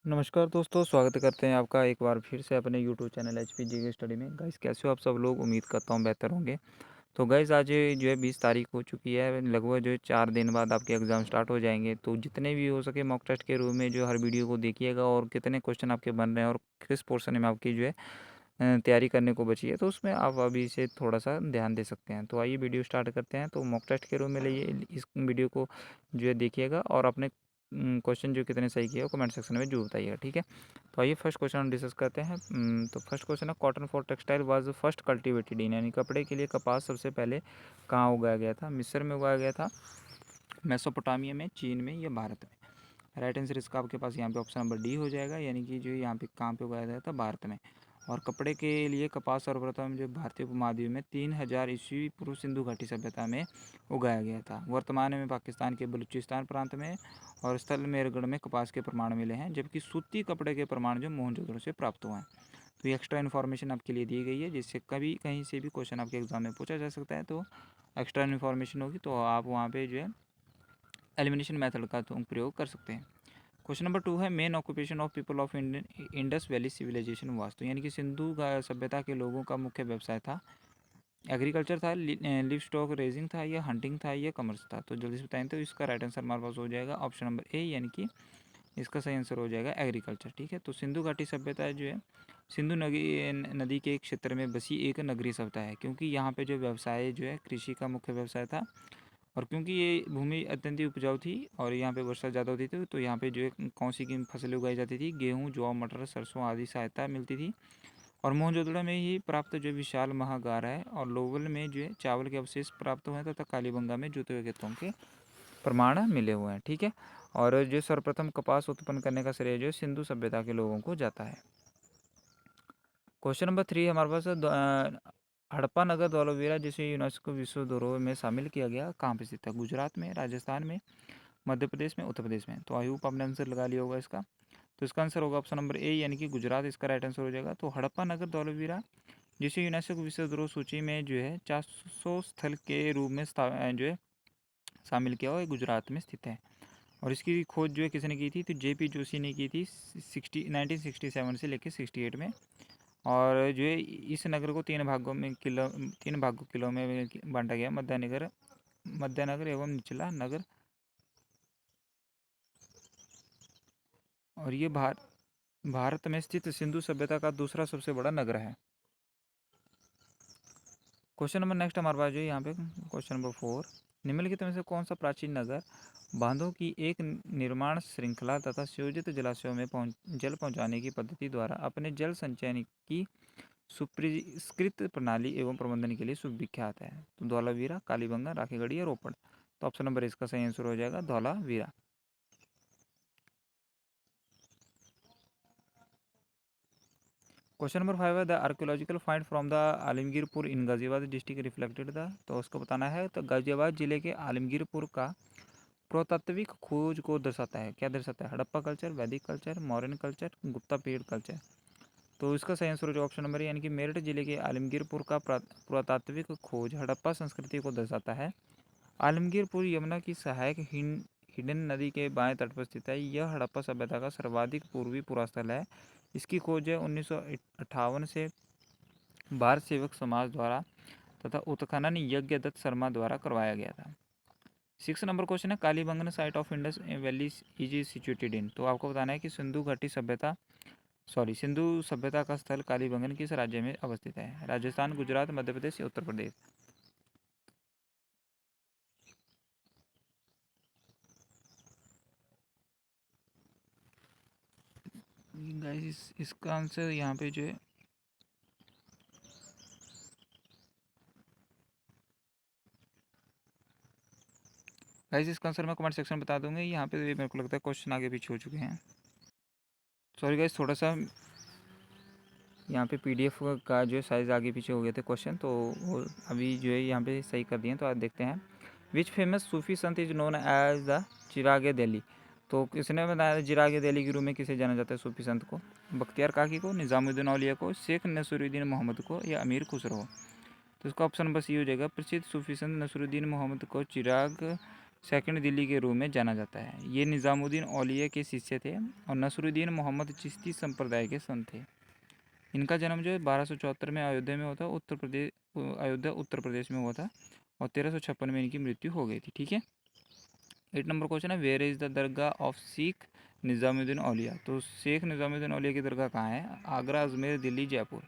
नमस्कार दोस्तों, स्वागत करते हैं आपका एक बार फिर से अपने YouTube channel HP GK study में। गाइस कैसे हो आप सब लोग? उम्मीद करता हूँ बेहतर होंगे। तो गाइस आज जो है 20 तारीख हो चुकी है, लगभग जो है 4 दिन बाद आपके एग्ज़ाम स्टार्ट हो जाएंगे। तो जितने भी हो सके मॉक टेस्ट के रूप में जो हर वीडियो को देखिएगा और कितने क्वेश्चन आपके बन रहे हैं और किस पोर्शन में आपकी जो है तैयारी करने को बची है, तो उसमें आप अभी से थोड़ा सा ध्यान दे सकते हैं। तो आइए वीडियो स्टार्ट करते हैं। तो मॉक टेस्ट के रूप में लिए इस वीडियो को जो है देखिएगा और अपने क्वेश्चन जो कितने सही किए वो कमेंट सेक्शन में जो बताइएगा, ठीक है। तो आइए फर्स्ट क्वेश्चन हम डिस्कस करते हैं। तो फर्स्ट क्वेश्चन है, cotton for textile was first cultivated in, यानी कपड़े के लिए कपास सबसे पहले कहाँ उगाया गया था? मिस्र में उगाया गया था, मेसोपोटामिया में, चीन में या भारत में? राइट आंसर इसका आपके पास यहाँ पे ऑप्शन नंबर डी हो जाएगा, यानी कि जो यहाँ पे कहाँ पे उगाया गया था? भारत में। और कपड़े के लिए कपास सर्वप्रथम जो भारतीय उपमहाद्वीप में 3000 ईस्वी पूर्व सिंधु घाटी सभ्यता में उगाया गया था। वर्तमान में पाकिस्तान के बलूचिस्तान प्रांत में और स्थल मेरगढ़ में कपास के प्रमाण मिले हैं, जबकि सूती कपड़े के प्रमाण जो मोहनजोदड़ो से प्राप्त हुए हैं। तो ये एक्स्ट्रा इन्फॉर्मेशन आपके लिए दी गई है, जिससे कभी कहीं से भी क्वेश्चन आपके एग्जाम में पूछा जा सकता है। तो एक्स्ट्रा इन्फॉर्मेशन होगी तो आप वहाँ पे जो है एलिमिनेशन मेथड का तो प्रयोग कर सकते हैं। क्वेश्चन नंबर 2 है, main occupation of people of Indus Valley civilisation वास्तु, यानी कि सिंधु सभ्यता के लोगों का मुख्य व्यवसाय था? एग्रीकल्चर था, लिव स्टॉक रेजिंग था, या हंटिंग था, या कमर्स था? तो जल्दी से बताएं। तो इसका राइट आंसर हमारे पास हो जाएगा ऑप्शन नंबर ए, यानी कि इसका सही आंसर हो जाएगा एग्रीकल्चर, ठीक है। तो सिंधु घाटी सभ्यता जो है सिंधु नदी के एक क्षेत्र में बसी एक नगरीय सभ्यता है, क्योंकि यहाँ पे जो व्यवसाय जो है कृषि का मुख्य व्यवसाय था। और क्योंकि ये भूमि अत्यंत ही उपजाऊ थी और यहाँ पे वर्षा ज़्यादा होती थी, तो यहाँ पे जो है कौन सी की फसलें उगाई जाती थी? गेहूँ, जौ, मटर, सरसों आदि सहायता मिलती थी। और मोहनजोदड़ो में ही प्राप्त जो विशाल महागार है और लोवल में जो है चावल के अवशेष प्राप्त हुए हैं, तथा कालीबंगा में जूते हुए खेतों के प्रमाण मिले हुए हैं, ठीक है। और जो सर्वप्रथम कपास उत्पन्न करने का श्रेय जो है सिंधु सभ्यता के लोगों को जाता है। क्वेश्चन नंबर 3 हमारे पास है, हड़प्पा नगर धौलावीरा जिसे यूनेस्को विश्व धरोहर में शामिल किया गया, कहाँ पे स्थित है? गुजरात में, राजस्थान में, मध्य प्रदेश में, उत्तर प्रदेश में? तो आई होप आपने आंसर लगा लिया होगा इसका। तो इसका आंसर होगा ऑप्शन नंबर ए, यानी कि गुजरात इसका राइट आंसर हो जाएगा। तो हड़प्पा नगर धौलावीरा जिसे यूनेस्को विश्व धरोहर सूची में जो है 400 स्थल के रूप में जो है शामिल किया हुआ है, गुजरात में स्थित है। और इसकी खोज जो है किसने की थी? तो जेपी जोशी ने की थी 1967 से लेकर 68 में। और जो है इस नगर को तीन भागों किलो में बांटा गया, मध्य नगर एवं निचला नगर। और ये भारत में स्थित सिंधु सभ्यता का दूसरा सबसे बड़ा नगर है। क्वेश्चन नंबर नेक्स्ट हमारे पास जो है यहाँ पे क्वेश्चन नंबर 4, निम्नलिखित में से कौन सा प्राचीन नगर बांधों की एक निर्माण श्रृंखला तथा सुयोजित जलाशयों में जल पहुँचाने की पद्धति द्वारा अपने जल संचयन की सुपरिष्कृत प्रणाली एवं प्रबंधन के लिए सुविख्यात है? तो धौलावीरा, कालीबंगा, राखीगढ़ी या रोपड़? तो ऑप्शन नंबर इसका सही आंसर हो जाएगा धौलावीरा। क्वेश्चन नंबर 5 है, the archaeological find from the Alamgirpur in Ghaziabad district reflected the, तो उसको बताना है। तो गाजियाबाद जिले के आलमगीरपुर का पुरातात्विक खोज को दर्शाता है, क्या दर्शाता है? हड़प्पा कल्चर, वैदिक culture, Mauryan culture, Gupta period culture? तो इसका सही आंसर हो जाएगा ऑप्शन नंबर ए, यानी कि मेरठ जिले के आलमगीरपुर का पुरातात्विक खोज हड़प्पा संस्कृति को दर्शाता है। आलमगीरपुर यमुना की सहायक हिडन नदी के बाएं तट पर स्थित है। यह हड़प्पा सभ्यता का सर्वाधिक पूर्वी पुरास्थल है। इसकी खोज 1958 से भारत सेवक समाज द्वारा तथा उत्खनन यज्ञ दत्त शर्मा द्वारा करवाया गया था। 6 नंबर क्वेश्चन है, Kalibangan site of Indus valley is situated in, तो आपको बताना है कि सिंधु सभ्यता का स्थल कालीबंगन किस राज्य में अवस्थित है? राजस्थान, गुजरात, मध्य प्रदेश या उत्तर प्रदेश? गाइस इसका आंसर यहाँ पे जो है गाइस इसका आंसर मैं कमेंट सेक्शन में बता दूंगा। यहाँ पे मेरे को लगता है क्वेश्चन आगे पीछे हो चुके हैं। सॉरी गाइस, थोड़ा सा यहाँ पे पीडीएफ का जो है साइज़ आगे पीछे हो गए थे क्वेश्चन, तो वो अभी जो है यहाँ पे सही कर दिए। तो आज देखते हैं, which famous Sufi Sant is known as the चिराग दिल्ली, तो किसने बताया चिराग दिल्ली के रूप में किसे जाना जाता है सूफी संत को? बख्तियार काकी को, निज़ामुद्दीन औलिया को, शेख नसरुद्दीन मोहम्मद को, या अमीर खुसरो? तो इसका ऑप्शन बस ये हो जाएगा, प्रसिद्ध सूफी संत नसरुद्दीन मोहम्मद को चिराग सेकंड दिल्ली के रूप में जाना जाता है। ये निज़ामुद्दीन औलिया के शिष्य थे और नसरुद्दीन मोहम्मद चिश्ती संप्रदाय के संत थे। इनका जन्म जो है 1274 में अयोध्या में हुआ था, अयोध्या उत्तर प्रदेश में हुआ था, और 1356 में इनकी मृत्यु हो गई थी। ठीक है। 8 नंबर क्वेश्चन है, where is the dargah of Sheikh Nizamuddin Auliya. तो शेख निज़ामुद्दीन औलिया की दरगाह कहाँ है? आगरा, अजमेर, दिल्ली, जयपुर।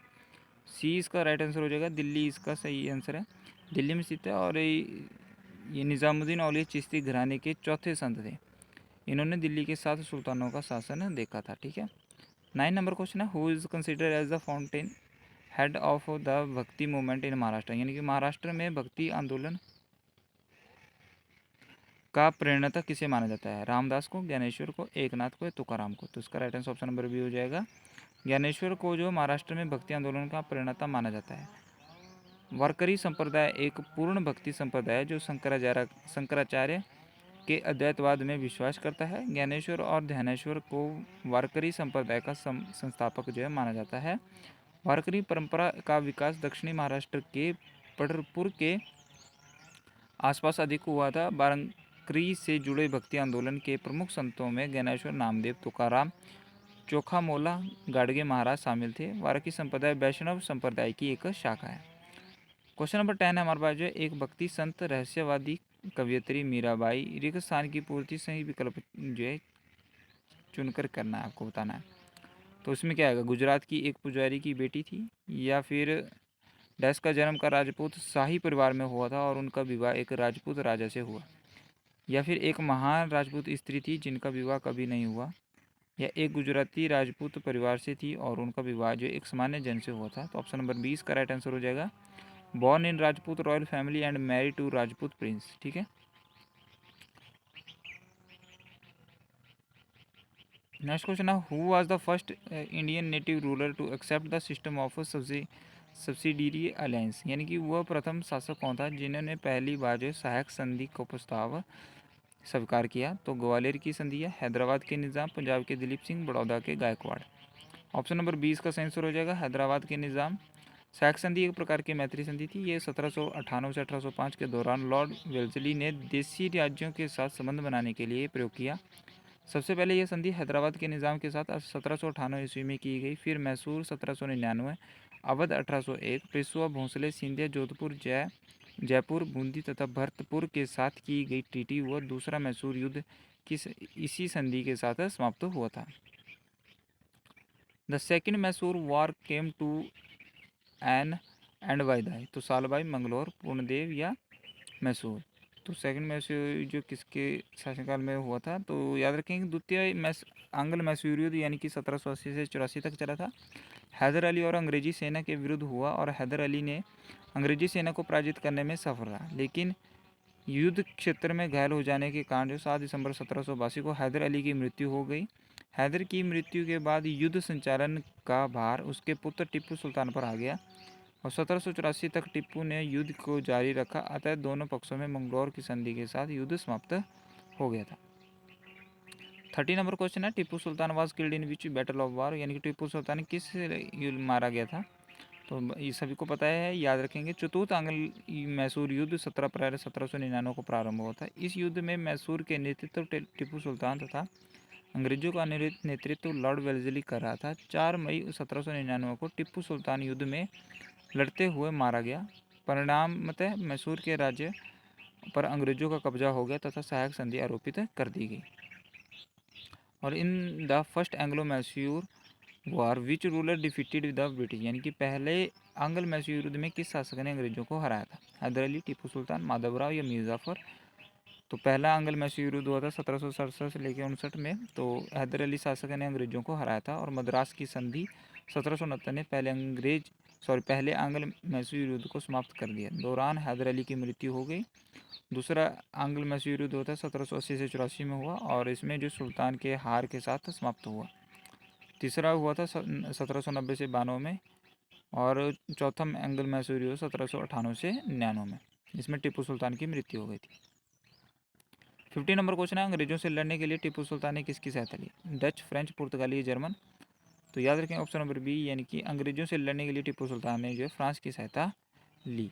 सी इसका राइट आंसर हो जाएगा, दिल्ली इसका सही आंसर है, दिल्ली में स्थित है। और ये निज़ामुद्दीन औलिया चिश्ती घराने के चौथे संत थे। इन्होंने दिल्ली के 7 सुल्तानों का शासन देखा था। ठीक है। 9 नंबर क्वेश्चन है, who is considered as the fountainhead of the bhakti movement in Maharashtra. यानी कि महाराष्ट्र में भक्ति आंदोलन का प्रेरणा किसे माना जाता है? रामदास को, ज्ञानेश्वर को, एकनाथ को या तुकाराम को। तो इसका right answer option number B हो जाएगा, ज्ञानेश्वर को जो महाराष्ट्र में भक्ति आंदोलन का प्रेरणा माना जाता है। वारकरी संप्रदाय एक पूर्ण भक्ति संप्रदाय है जो शंकराचार्य के अद्वैतवाद में विश्वास करता है। ज्ञानेश्वर और ध्यानेश्वर को वारकरी संप्रदाय का संस्थापक जो है माना जाता है। वारकरी परंपरा का विकास दक्षिणी महाराष्ट्र के पंढरपुर के आसपास अधिक हुआ था। वारकरी से जुड़े भक्ति आंदोलन के प्रमुख संतों में ज्ञानेश्वर, नामदेव, तुकाराम, चोखामोला, गाडगे महाराज शामिल थे। वारकरी संप्रदाय वैष्णव संप्रदाय की एक शाखा है। क्वेश्चन नंबर 10 है हमारे पास जो है, एक भक्ति संत रहस्यवादी कवयित्री मीराबाई रिक्त स्थान की पूर्ति सही विकल्प जो है चुनकर करना है, आपको बताना है। तो इसमें क्या आएगा? गुजरात की एक पुजारी की बेटी थी, या फिर डैश का जन्म का राजपूत शाही परिवार में हुआ था और उनका विवाह एक राजपूत राजा से हुआ, या फिर एक महान राजपूत स्त्री थी जिनका विवाह कभी नहीं हुआ, या एक गुजराती राजपूत परिवार से थी और उनका विवाह जो एक सामान्य जन से हुआ था। तो ऑप्शन नंबर 20 का राइट आंसर हो जाएगा, born in Rajput royal family and married to Rajput prince. ठीक है। नेक्स्ट क्वेश्चन है, who was the first Indian native ruler to accept the system of subsidiary alliance. यानी कि वह प्रथम शासक कौन था जिन्होंने पहली बार जो सहायक संधि को प्रस्ताव स्वीकार किया? तो ग्वालियर की संधि है, हैदराबाद के निज़ाम, पंजाब के दिलीप सिंह, बड़ौदा के गायकवाड़। ऑप्शन नंबर 20 का सही आंसर हो जाएगा, हैदराबाद के निज़ाम। सहायक संधि एक प्रकार की मैत्री संधि थी। ये 1798 से 1805 के दौरान लॉर्ड वेल्जली ने देशी राज्यों के साथ संबंध बनाने के लिए प्रयोग किया। सबसे पहले यह संधि हैदराबाद के निज़ाम के साथ 1798 ईस्वी में की गई, फिर मैसूर 1799, अवध 1801, पेशवा, भोंसले, सिंधिया, जोधपुर, जयपुर, बूंदी तथा भरतपुर के साथ की गई ट्रीटी व दूसरा मैसूर युद्ध की इसी संधि के साथ समाप्त हुआ था। The second Mysore war came to an end by the. तो सालबाई, मंगलौर, पूर्णदेव या मैसूर। तो सेकंड मैसूर जो किसके शासनकाल में हुआ था? तो याद रखेंगे द्वितीय आंग्ल मैसूर युद्ध यानी कि 1780 से 84 तक चला था। हैदर अली और अंग्रेजी सेना के विरुद्ध हुआ और हैदर अली ने अंग्रेजी सेना को पराजित करने में सफल रहा, लेकिन युद्ध क्षेत्र में घायल हो जाने के कारण जो 7 दिसंबर 1782 को हैदर अली की मृत्यु हो गई। हैदर की मृत्यु के बाद युद्ध संचालन का भार उसके पुत्र टिप्पू सुल्तान पर आ गया और 1784 तक टिप्पू ने युद्ध को जारी रखा। अतः दोनों पक्षों में मंगलौर की संधि के साथ युद्ध समाप्त हो गया था। 30 नंबर क्वेश्चन है, Tipu Sultan was killed in which battle of war. यानी कि टिप्पू सुल्तान किस युद्ध मारा गया था? तो ये सभी को पता है, याद रखेंगे। चतुर्थ आंग्ल मैसूर युद्ध 17 अप्रैल 1799 को प्रारंभ हुआ था। इस युद्ध में मैसूर के नेतृत्व टिप्पू सुल्तान तथा अंग्रेजों का नेतृत्व लॉर्ड वेल्जली कर रहा था। 4 मई 1799 को टिप्पू सुल्तान युद्ध में लड़ते हुए मारा गया। परिणामतः मैसूर के राज्य पर अंग्रेजों का कब्जा हो गया तथा सहायक संधि आरोपित कर दी गई। और in the first Anglo Mysore war which ruler defeated the British. यानी कि पहले आंग्ल मैसूर युद्ध में किस शासक ने अंग्रेजों को हराया था? हैदर अली, टीपू सुल्तान, माधवराव या मीर जाफर। तो पहला आंग्ल मैसूर युद्ध हुआ था 1767 से लेकर 59 में। तो हैदर अली शासक ने अंग्रेजों को हराया था और मद्रास की संधि 1769 ने पहले आंग्ल मैसूर युद्ध को समाप्त कर दिया। दौरान हैदर अली की मृत्यु हो गई। दूसरा आंग्ल मैसूर युद्ध होता है 1780 से 84 में हुआ और इसमें जो सुल्तान के हार के साथ समाप्त हुआ। तीसरा हुआ था 1790 से 92 में और चौथा एंग्ल मैसूर युद्ध 1798 से 99 में। इसमें टिप्पू सुल्तान की मृत्यु हो गई थी। 50 नंबर क्वेश्चन है, अंग्रेजों से लड़ने के लिए टिप्पू सुल्तान ने किसकी सहायता ली? डच, फ्रेंच, पुर्तगाली, जर्मन। तो याद रखें ऑप्शन नंबर बी, यानी कि अंग्रेजों से लड़ने के लिए टिप्पू सुल्तान ने जो है फ्रांस की सहायता ली।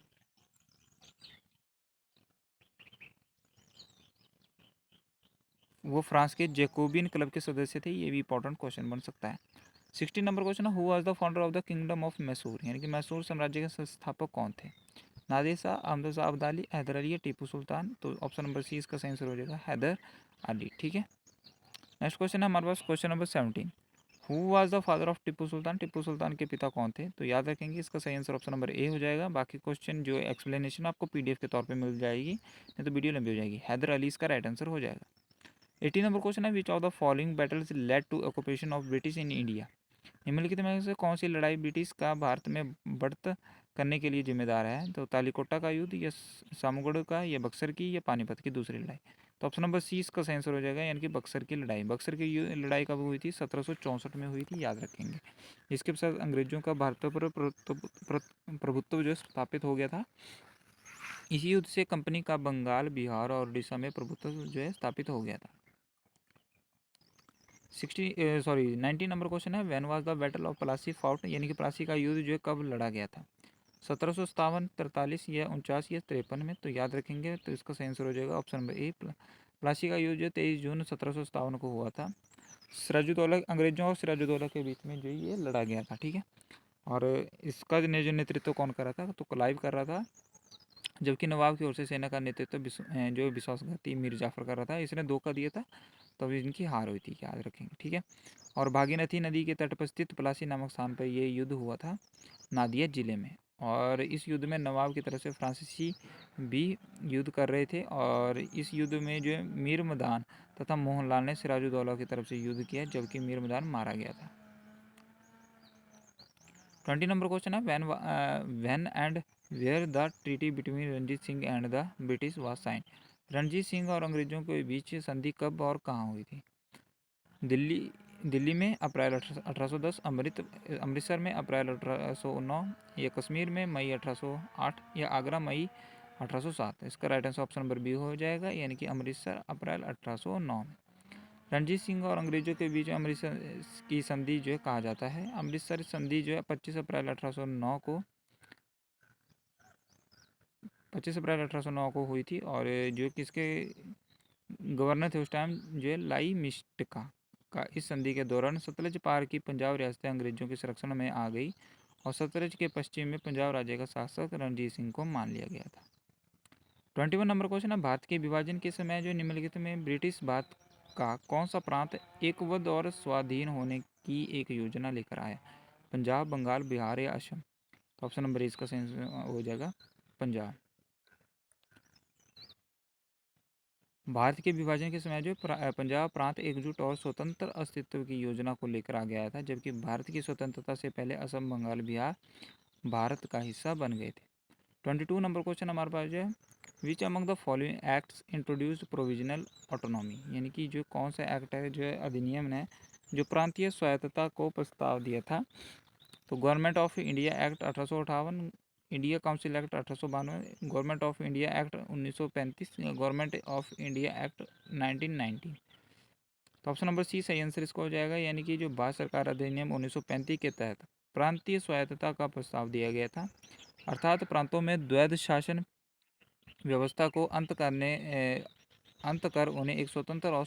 वो फ्रांस के जैकोबियन क्लब के सदस्य थे, ये भी इंपॉर्टेंट क्वेश्चन बन सकता है। 16 नंबर क्वेश्चन है, who was the founder of the kingdom of Mysore, यानी कि मैसूर साम्राज्य के संस्थापक कौन थे? नादिर शाह, अहमद शाह अब्दाली, हैदर अली या टीपू सुल्तान? तो ऑप्शन नंबर सी इसका सही आंसर हो जाएगा हैदर अली। ठीक है, नेक्स्ट क्वेश्चन है हमारे पास question number 17, who was the father of Tipu Sultan, Tipu Sultan के पिता कौन थे? तो याद रखेंगे इसका सही आंसर ऑप्शन नंबर ए हो जाएगा। बाकी क्वेश्चन जो एक्सप्लेनेशन आपको पीडीएफ के तौर पे मिल जाएगी, नहीं तो वीडियो लंबी हो जाएगी। हैदर अली इसका राइट आंसर हो जाएगा। 18 नंबर क्वेश्चन है, which of the following battles led to occupation of British in India, निम्नलिखित में से कौन सी लड़ाई ब्रिटिश का भारत में बढ़त करने के लिए जिम्मेदार है? तो तालीकोटा का युद्ध, या सामगढ़ का, या बक्सर की, या पानीपत की दूसरी लड़ाई? तो ऑप्शन नंबर सी इसका सही आंसर हो जाएगा, यानी कि बक्सर की लड़ाई। बक्सर की लड़ाई कब हुई थी? 1764 में हुई थी, याद रखेंगे। इसके साथ अंग्रेजों का भारत पर प्रभुत्व जो स्थापित हो गया था। इसी युद्ध से कंपनी का बंगाल, बिहार और उड़ीसा में प्रभुत्व जो है स्थापित हो गया था। 19 नंबर क्वेश्चन है, when was the battle of Plassey fought, यानी कि प्लासी का युद्ध जो है कब लड़ा गया था? 1757, 43 या 49 या 53 में? तो याद रखेंगे, तो इसका सही आंसर हो जाएगा ऑप्शन नंबर ए। प्लासी का युद्ध जो 23 जून 1757 को हुआ था। सिराजुद्दौला, अंग्रेजों और सिराजुद्दौला के बीच में जो ये लड़ा गया था। ठीक है, और इसका जो नेतृत्व कौन कर रहा था? तो क्लाइव कर रहा था, जबकि नवाब की ओर से सेना का नेतृत्व जो विश्वासघाती मीर जाफर कर रहा था। इसने धोखा दिया था, तब इनकी हार हुई थी, याद रखेंगे। ठीक है, और भागीरथी नदी के तट पर स्थित प्लासी नामक स्थान पर यह युद्ध हुआ था, नादिया जिले में। और इस युद्ध में नवाब की तरफ से फ्रांसीसी भी युद्ध कर रहे थे, और इस युद्ध में जो है मीर मदान तथा मोहनलाल ने सिराजुद्दौला की तरफ से युद्ध किया, जबकि मीर मदान मारा गया था। 20 नंबर क्वेश्चन है, when and where the treaty between Ranjit Singh and the British was sign, Ranjit Singh और अंग्रेजों के बीच संधि कब और कहाँ हुई थी? दिल्ली दिल्ली में अप्रैल 1810, अमृतसर में अप्रैल 1809, या कश्मीर में मई 1808, या आगरा मई 1807? इसका right answer option number B हो जाएगा, यानी कि अमृतसर अप्रैल 1809 में। रणजीत सिंह और अंग्रेजों के बीच अमृतसर की संधि जो है कहा जाता है। अमृतसर संधि जो है 25 अप्रैल 1809 को 25 अप्रैल 1809 को हुई थी, और जो किसके गवर्नर थे उस टाइम, जो है लाई मिस्टिका का। इस संधि के दौरान सतलज पार की पंजाब रियासतें अंग्रेजों के संरक्षण में आ गई, और सतलज के पश्चिम में पंजाब राज्य का शासक रणजीत सिंह को मान लिया गया था। 21 नंबर क्वेश्चन है, भारत के विभाजन के समय जो निम्नलिखित में ब्रिटिश भारत का कौन सा प्रांत एकवद्ध और स्वाधीन होने की एक योजना लेकर आया? पंजाब, बंगाल, बिहार या असम? तो ऑप्शन नंबर इसका सही हो जाएगा पंजाब। भारत के विभाजन के समय जो पंजाब प्रांत एकजुट और स्वतंत्र अस्तित्व की योजना को लेकर आ गया था, जबकि भारत की स्वतंत्रता से पहले असम, बंगाल, बिहार भारत का हिस्सा बन गए थे। 22 नंबर क्वेश्चन हमारे पास जो है, which among the following acts introduced provisional autonomy, यानी कि जो कौन सा एक्ट है, जो है अधिनियम ने जो प्रांतीय स्वायत्तता को प्रस्ताव दिया था? तो government of India act 1858, India council act 1892, government of India act 1935, government of India act 1990? तो ऑप्शन नंबर सी सही आंसर इसको हो जाएगा, यानी कि जो भारत सरकार अधिनियम 1935 के तहत प्रांतीय स्वायत्तता का प्रस्ताव दिया गया था, अर्थात प्रांतों में द्वैध शासन व्यवस्था को अंत कर उन्हें एक स्वतंत्र और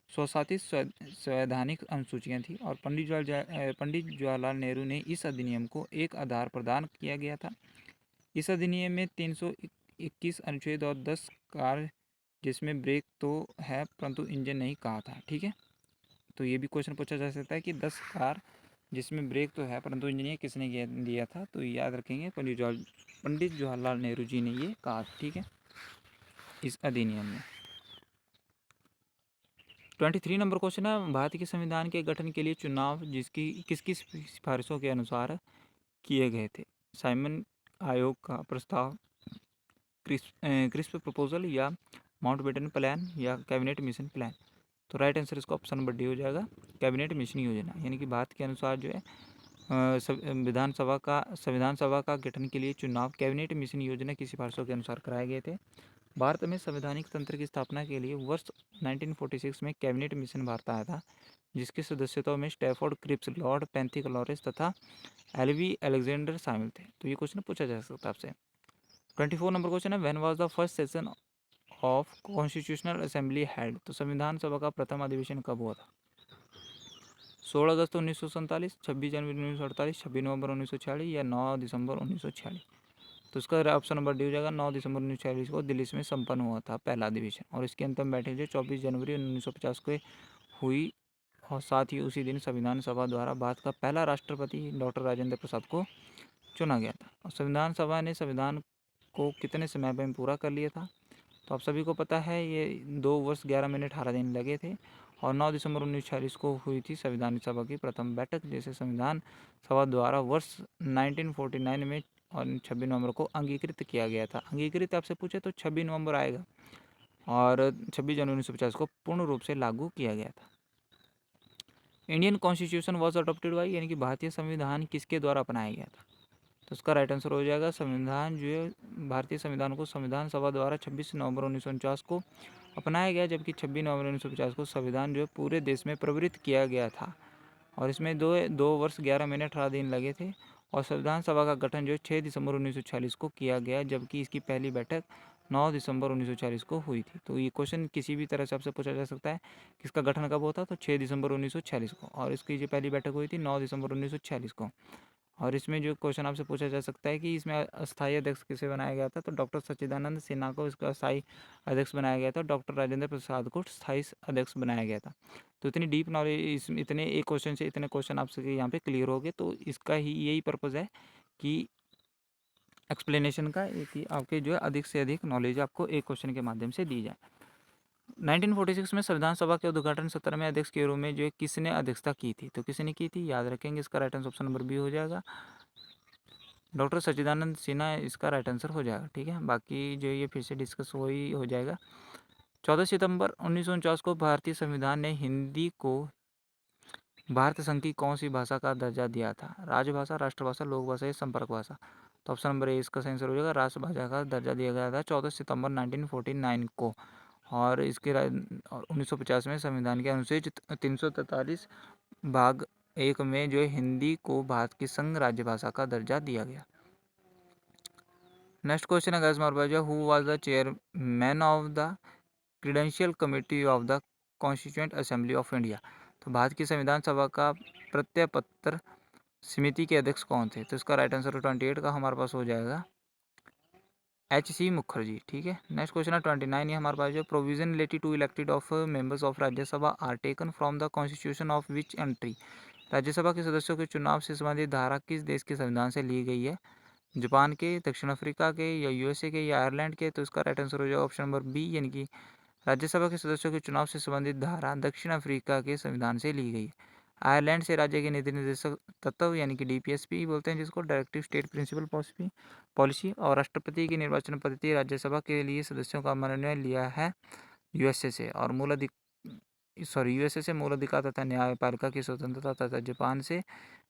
स्वशासित संवैधानिक अनुसूचियाँ थी, और पंडित जवाहरलाल नेहरू ने इस अधिनियम को एक आधार प्रदान किया गया था। इस अधिनियम में 321 अनुच्छेद और 10 कार, जिसमें ब्रेक तो है परंतु इंजन नहीं कहा था। ठीक है, तो ये भी क्वेश्चन पूछा जा सकता है कि 10 कार जिसमें ब्रेक तो है परंतु इंजन ये किसने दिया था? तो याद रखेंगे पंडित जवाहरलाल नेहरू जी ने ये कहा। ठीक है, इस अधिनियम में। 23 नंबर क्वेश्चन है, भारत के संविधान के गठन के लिए चुनाव किसकी सिफारिशों के अनुसार किए गए थे? साइमन आयोग का प्रस्ताव, क्रिस्प प्रपोजल, या माउंटबेटन प्लान, या कैबिनेट मिशन प्लान? तो राइट आंसर इसका ऑप्शन नंबर डी हो जाएगा, कैबिनेट मिशन योजना। यानी कि भारत के अनुसार जो है संविधान सभा का गठन के लिए चुनाव कैबिनेट मिशन योजना की सिफारिशों के अनुसार कराए गए थे। भारत में संवैधानिक तंत्र की स्थापना के लिए वर्ष 1946 में कैबिनेट मिशन भारत आया था, जिसके सदस्यों में स्टैफोर्ड क्रिप्स, लॉर्ड पैंथिकलॉरस तथा एलवी अलेक्जेंडर शामिल थे। तो ये क्वेश्चन पूछा जा सकता है आपसे। 24 नंबर क्वेश्चन है, when was the first session of constitutional assembly held, तो संविधान सभा का प्रथम अधिवेशन कब हुआ था? 16 अगस्त 1947, 26 जनवरी 1948, 26 नवंबर 1946 या 9 दिसंबर 1946? तो इसका ऑप्शन नंबर डी हो जाएगा 9 दिसंबर 1946 को दिल्ली में संपन्न हुआ था पहला अधिवेशन, और इसकी अंतिम बैठक जो 24 जनवरी 1950 को हुई, और साथ ही उसी दिन संविधान सभा द्वारा भारत का पहला राष्ट्रपति डॉक्टर राजेंद्र प्रसाद को चुना गया था। और संविधान सभा ने संविधान को कितने समय में पूरा कर लिया था? तो आप सभी को पता है ये 2 वर्ष 11 मिनट 18 दिन लगे थे, और 9 दिसंबर 1946 को हुई थी संविधान सभा की प्रथम बैठक, जिसे संविधान सभा द्वारा वर्ष 1949 में और 26 नवंबर को अंगीकृत किया गया था। अंगीकृत आपसे पूछे तो 26 नवंबर आएगा, और 26 जनवरी 1950 को पूर्ण रूप से लागू किया गया था। Indian constitution was adopted by, यानी कि भारतीय संविधान किसके द्वारा अपनाया गया था? तो उसका राइट आंसर हो जाएगा संविधान जो है भारतीय संविधान को संविधान सभा द्वारा 26 नवंबर 1949 को अपनाया गया, जबकि 26 नवंबर 1950 को संविधान जो है पूरे देश में प्रवृत्त किया गया था, और इसमें दो वर्ष 11 महीने 18 दिन लगे थे। और संविधान सभा का गठन जो है 6 दिसंबर 1946 को किया गया, जबकि इसकी पहली बैठक 9 दिसंबर 1946 को हुई थी। तो ये क्वेश्चन किसी भी तरह से आपसे पूछा जा सकता है कि इसका गठन कब होता, तो 6 दिसंबर 1946 को, और इसकी जो पहली बैठक हुई थी 9 दिसंबर 1946 को। और इसमें जो क्वेश्चन आपसे पूछा जा सकता है कि इसमें अस्थायी अध्यक्ष किसे बनाया गया था, तो डॉक्टर सच्चिदानंद सिन्हा को इसका अस्थायी अध्यक्ष बनाया गया था, डॉक्टर राजेंद्र प्रसाद को स्थायी अध्यक्ष बनाया गया था। तो इतनी डीप नॉलेज इसमें, इतने एक क्वेश्चन से इतने क्वेश्चन आपसे यहाँ पे क्लियर हो गए। तो इसका ही यही पर्पज़ है कि एक्सप्लेनेशन का, कि आपके जो है अधिक से अधिक नॉलेज आपको एक क्वेश्चन के माध्यम से दी जाए। 1946 में संविधान सभा के उद्घाटन सत्र में अध्यक्ष के रूप में जो है किसने अध्यक्षता की थी? तो किसने की थी, याद रखेंगे, इसका right answer option number B हो जाएगा, डॉक्टर सच्चिदानंद सिन्हा इसका राइट आंसर हो जाएगा। ठीक है, बाकी जो ये फिर से डिस्कस वही हो जाएगा। 14 सितंबर 1949 को भारतीय संविधान ने हिंदी को भारत संघ की कौन सी भाषा का दर्जा दिया था? राजभाषा, राष्ट्रभाषा, लोकभाषा या संपर्क भाषा? तो ऑप्शन नंबर ए इसका सही आंसर हो जाएगा, राष्ट्रभाषा का दर्जा दिया गया था 14 सितंबर 1949 को। और इसके 1950 में संविधान के अनुच्छेद 343 भाग 1 में जो हिंदी को भारत की संघ राज्यभाषा का दर्जा दिया गया। नेक्स्ट क्वेश्चन है गाइस हमारे पास जो, who was the chairman of the credential committee of the constituent assembly of India? तो भारत की संविधान सभा का प्रत्ययपत्र समिति के अध्यक्ष कौन थे? तो इसका राइट आंसर 28 का हमारे पास हो जाएगा H.C. मुखर्जी। ठीक है, नेक्स्ट क्वेश्चन है 29 ये हमारे पास जो, provision related to elected of members of Rajya Sabha are taken from the constitution of which country? Rajya Sabha के सदस्यों के चुनाव से संबंधित धारा किस देश के संविधान से ली गई है? जापान के, दक्षिण अफ्रीका के, या यूएसए के, या आयरलैंड के? तो इसका राइट आंसर हो जाएगा ऑप्शन नंबर बी, यानी कि राज्यसभा के सदस्यों के चुनाव से संबंधित धारा दक्षिण अफ्रीका के संविधान से ली गई है। आयरलैंड से राज्य के नीति निर्देशक तत्व, यानी कि डीपीएसपी बोलते हैं जिसको, डायरेक्टिव स्टेट प्रिंसिपल पॉलिसी, और राष्ट्रपति की निर्वाचन पद्धति राज्यसभा के लिए सदस्यों का मनोनयन लिया है यूएसए से, और यूएसए से मूल अधिकार तथा न्यायपालिका की स्वतंत्रता तथा जापान से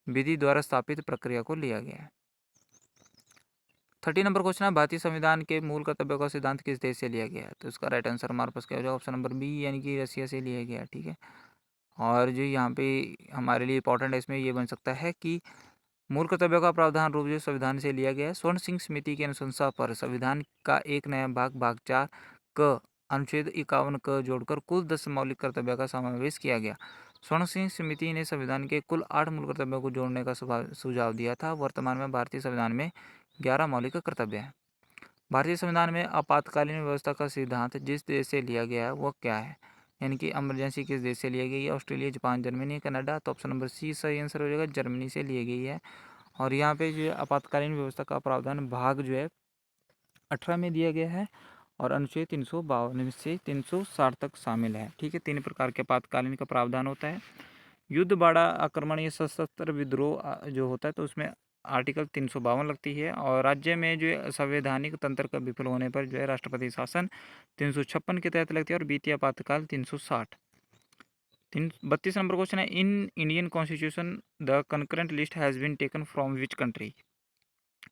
विधि द्वारा स्थापित प्रक्रिया को लिया गया है। 30 नंबर क्वेश्चन है, भारतीय संविधान के मूल कर्तव्यों का सिद्धांत किस देश से लिया गया है? तो इसका राइट आंसर हमारे पास क्या हो जाएगा, ऑप्शन नंबर बी, यानी कि रसिया से लिया गया है। ठीक है, और जो यहाँ पे हमारे लिए इंपॉर्टेंट है इसमें ये बन सकता है कि मूल कर्तव्यों का प्रावधान रूप जो संविधान से लिया गया है। स्वर्ण सिंह समिति की अनुशंसा पर संविधान का एक नया भाग 4 क अनुच्छेद 51 क जोड़कर कुल 10 मौलिक कर्तव्यों का समावेश किया गया। स्वर्ण सिंह समिति ने संविधान के कुल 8 मूल कर्तव्यों को जोड़ने का सुझाव दिया था। वर्तमान में भारतीय संविधान में 11 मौलिक कर्तव्य हैं। भारतीय संविधान में आपातकालीन व्यवस्था का सिद्धांत जिस देश से लिया गया है वह क्या है? यानी कि इमरजेंसी किस देश से लिया गई है? Australia, Japan, Germany, Canada? तो ऑप्शन नंबर सी सही आंसर हो जाएगा, जर्मनी से ली गई है। और यहाँ पे जो है आपातकालीन व्यवस्था का प्रावधान भाग जो है 18 में दिया गया है, और अनुच्छेद 352 से 360 तक शामिल है। ठीक है, 3 प्रकार के आपातकालीन का प्रावधान होता है। युद्ध, बाड़ा, आक्रमण या सशस्त्र विद्रोह जो होता है तो उसमें आर्टिकल 352 लगती है, और राज्य में जो है संवैधानिक तंत्र का विफल होने पर जो है राष्ट्रपति शासन 356 के तहत लगती है, और वित्तीय आपातकाल 360। 32 नंबर क्वेश्चन है, in Indian constitution the concurrent list has been taken from which country?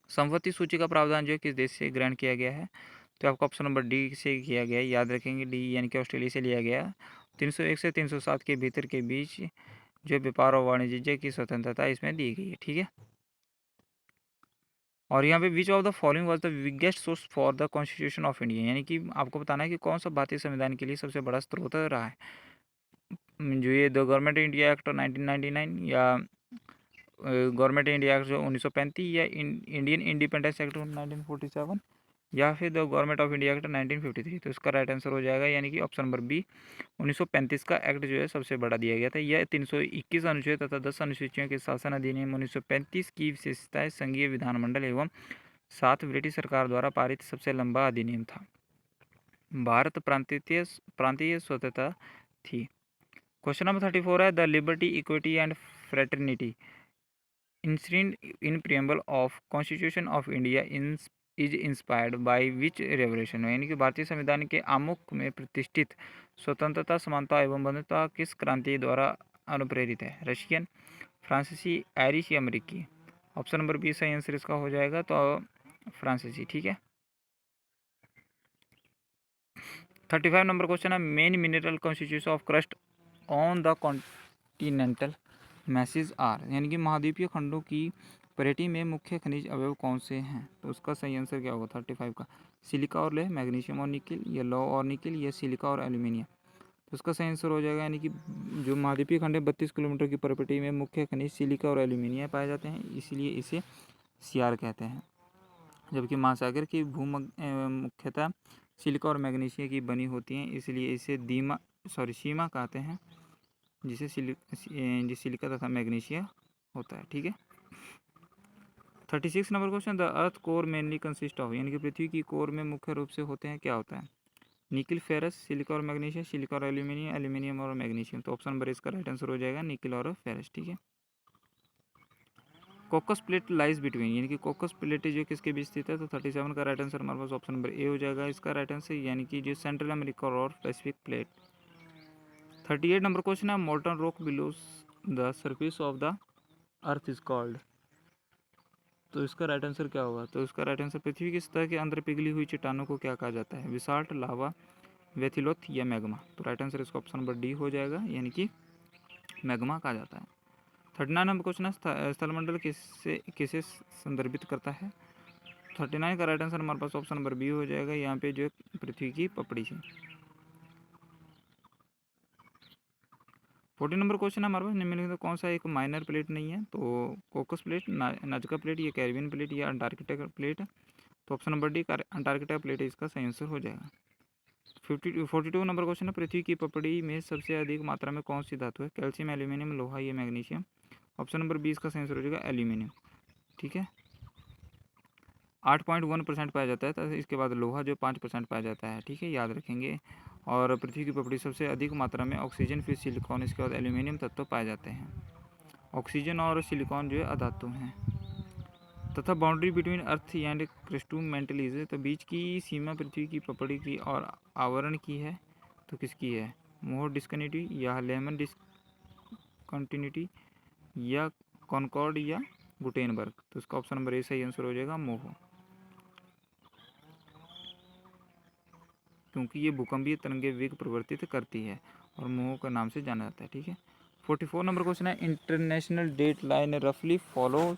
संपत्ति सूची का प्रावधान जो है किस देश से ग्रहण किया गया है? तो आपका ऑप्शन नंबर डी से किया गया है, याद रखेंगे, डी यानी कि ऑस्ट्रेलिया से लिया गया। 301 से 307 के भीतर के बीच जो व्यापार और वाणिज्य की स्वतंत्रता इसमें दी गई है। ठीक है, और यहाँ पे विच of the following was the biggest source for the constitution of India, यानी कि आपको बताना है कि कौन सा भारतीय संविधान के लिए सबसे बड़ा स्रोत रहा है। जो ये द गवर्नमेंट इंडिया एक्ट 1999, या गवर्नमेंट इंडिया एक्ट जो 1935, या इंडियन इंडिपेंडेंस एक्ट 1947, या फिर the government of India act 1953। तो इसका राइट आंसर हो जाएगा यानी कि ऑप्शन नंबर बी, 1935 का एक्ट जो है सबसे बड़ा दिया गया था। यह 321 अनुच्छेद तथा 10 अनुसूचियों के शासन अधिनियम 1935 की विशेषताएं संघीय विधानमंडल एवं 7 ब्रिटिश सरकार द्वारा पारित सबसे लंबा अधिनियम था। भारत प्रांतीय स्वतंत्रता थी। क्वेश्चन नंबर 34 है the liberty equity and fraternity enshrined in preamble of constitution of India is inspired by which revolution, यानी कि भारतीय संविधान के आमुख में प्रतिष्ठित स्वतंत्रता, समानता एवं बंधुता किस क्रांति द्वारा अनुप्रेरित है? रशियन, फ्रांसीसी, आयरिश या अमेरिकी? ऑप्शन नंबर बी सही आंसर इसका हो जाएगा, तो फ्रांसीसी। ठीक है। 35 नंबर क्वेश्चन है main mineral constitution of crust on the continental masses are, यानी कि महाद्वीपीय खंडों की परेटी में मुख्य खनिज अवयव कौन से हैं? तो उसका सही आंसर क्या होगा 35 का? सिलिका और लेह, मैग्नीशियम और निकिल, या लौह और निकिल, या सिलिका और एल्यूमिनियम? तो उसका सही आंसर हो जाएगा यानी कि जो महाद्वीपीय खंड है 32 किलोमीटर की परेटी में मुख्य खनिज सिलिका और एल्यूमिनियम पाए जाते हैं, इसलिए इसे सियार कहते हैं। जबकि महासागर की मुख्यतः सिलिका और मैग्नीशियम की बनी होती हैं, इसलिए इसे सीमा कहते हैं, जिसे सिलिका तथा मैग्नीशियम होता है। ठीक है। 36 number question the earth core mainly consist of, यानी कि पृथ्वी की कोर में मुख्य रूप से होते हैं, क्या होता है? निकिल, फेरस, सिलिका और मैग्नीशियम, सिलिका और एल्यूमिनियम, एल्यूमिनियम और मैग्नीशियम? तो ऑप्शन नंबर इसका राइट आंसर हो जाएगा निकिल और फेरस। ठीक है। कोकस प्लेट लाइज बिटवीन, यानी कि कोकस प्लेट जो किसके बीच स्थित है? तो 37 का राइट आंसर हमारे पास ऑप्शन नंबर ए हो जाएगा इसका राइट आंसर, यानी कि जो सेंट्रल अमेरिका और पैसिफिक प्लेट। 38 नंबर क्वेश्चन है molten rock below the surface of the earth is called, तो इसका राइट आंसर क्या होगा? तो इसका राइट आंसर पृथ्वी की सतह के अंदर पिघली हुई चट्टानों को क्या कहा जाता है? विसाल्ट, लावा, वेथिलोथ या मैग्मा? तो राइट आंसर इसका ऑप्शन नंबर डी हो जाएगा, यानी कि मैग्मा कहा जाता है। 39 नंबर क्वेश्चन है स्थलमंडल किसे किसे संदर्भित करता है? 39 का राइट आंसर हमारे पास ऑप्शन नंबर बी हो जाएगा, यहाँ पे जो पृथ्वी की पपड़ी है। 40 नंबर क्वेश्चन है हमारे पास निम्नलिखित में कौन सा एक माइनर प्लेट नहीं है? तो कोकस प्लेट, नाजका प्लेट, या कैरिबियन प्लेट, या अंटार्कटिका प्लेट? तो option number D Antarctica plate इसका सही आंसर हो जाएगा। 42 नंबर क्वेश्चन है पृथ्वी की पपड़ी में सबसे अधिक मात्रा में कौन सी धातु है? कैल्शियम, एल्यूमिनियम, लोहा या मैग्नीशियम? ऑप्शन नंबर बी इसका सही आंसर हो जाएगा एल्यूमिनियम। ठीक है। 8.1% पाया जाता है, तो इसके बाद लोहा जो 5% पाया जाता है। ठीक है, याद रखेंगे। और पृथ्वी की पपड़ी सबसे अधिक मात्रा में ऑक्सीजन, फिर सिलिकॉन, इसके बाद एल्यूमिनियम तत्व पाए जाते हैं। ऑक्सीजन और सिलिकॉन जो है अधातु हैं। तथा बाउंड्री बिटवीन अर्थ एंड क्रेस्टूमेंटलीज, तो बीच की सीमा पृथ्वी की पपड़ी की और आवरण की है, तो किसकी है? मोहर डिस्कन्टिन्यूटी, या लेमन डिस्कन्टिन्यूटी, या कॉनकॉर्ड, या गुटेनबर्ग? तो इसका ऑप्शन नंबर ए सही आंसर हो जाएगा मोह, क्योंकि ये भूकंपीय तरंगे वेग प्रवर्तित करती है और मोह के नाम से जाना जाता है। ठीक है। 44 नंबर क्वेश्चन है इंटरनेशनल डेट लाइन रफली follow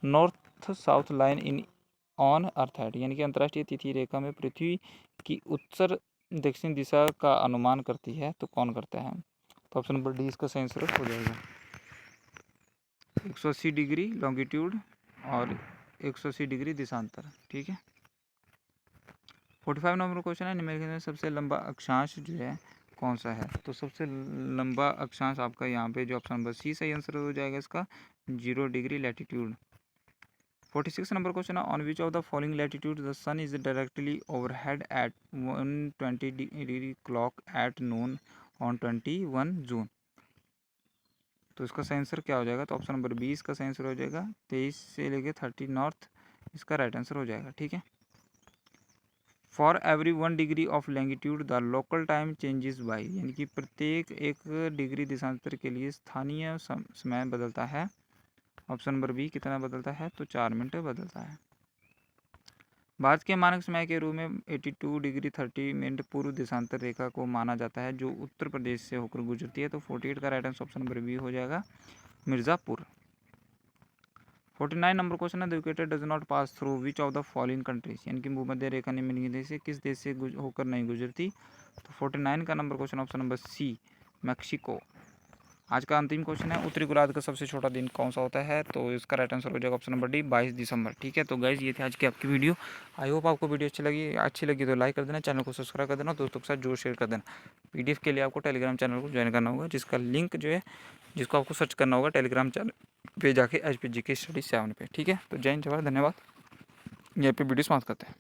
north south line in on earth head, यानी कि अंतर्राष्ट्रीय तिथि रेखा में पृथ्वी की उत्तर दक्षिण दिशा का अनुमान करती है, तो कौन करता है? तो ऑप्शन नंबर डी इसका सही आंसर हो जाएगा। 180 डिग्री लॉन्गिट्यूड और 180 डिग्री दिशांतर। ठीक है। 45 नंबर क्वेश्चन है निम्नलिखित में सबसे लंबा अक्षांश जो है कौन सा है? तो सबसे लंबा अक्षांश आपका यहाँ पे जो ऑप्शन नंबर सी सही आंसर हो जाएगा इसका 0 डिग्री लैटिट्यूड। 46 नंबर क्वेश्चन है on which of the following latitude the sun is directly overhead at 120 degree clock at noon on 21 June? तो इसका सही आंसर क्या हो जाएगा? तो ऑप्शन नंबर बी इसका सही आंसर हो जाएगा 23 से लेके 30 नॉर्थ, इसका राइट आंसर हो जाएगा। ठीक है। For every 1 degree of longitude the local time changes by, यानी कि प्रत्येक 1 डिग्री देशांतर के लिए स्थानीय समय बदलता है। ऑप्शन नंबर बी कितना बदलता है? तो 4 मिनट बदलता है। भारत के मानक समय के रूप में 82 डिग्री 30 मिनट पूर्व देशांतर रेखा को माना जाता है, जो उत्तर प्रदेश से होकर गुजरती है। तो 48 का right answer option number B हो जाएगा मिर्ज़ापुर। 49 नंबर क्वेश्चन है, the equator does not pass through which of the following countries, यानी कि भूमध्य रेखा निम्नलिखित देश से किस देश से होकर नहीं गुजरती। तो 49 का number question option number C, Mexico. आज का अंतिम क्वेश्चन है, उत्तरी गोलार्ध का सबसे छोटा दिन कौन सा होता है। तो इसका राइट आंसर हो जाएगा ऑप्शन नंबर डी, 22 दिसंबर। ठीक है, तो गाइज ये थी आज की आपकी वीडियो। आई होप आपको वीडियो अच्छी लगी तो लाइक कर देना, चैनल को सब्सक्राइब कर देना, दोस्तों के साथ जरूर शेयर कर देना। पीडीएफ के लिए आपको टेलीग्राम चैनल को ज्वाइन करना होगा, जिसका लिंक जो है जिसको आपको सर्च करना होगा टेलीग्राम चैनल पे जाके HPGK स्टडी 7 पे। ठीक है, तो जय हिंद, जवाहर, धन्यवाद। यहीं पे वीडियो समाप्त करते हैं।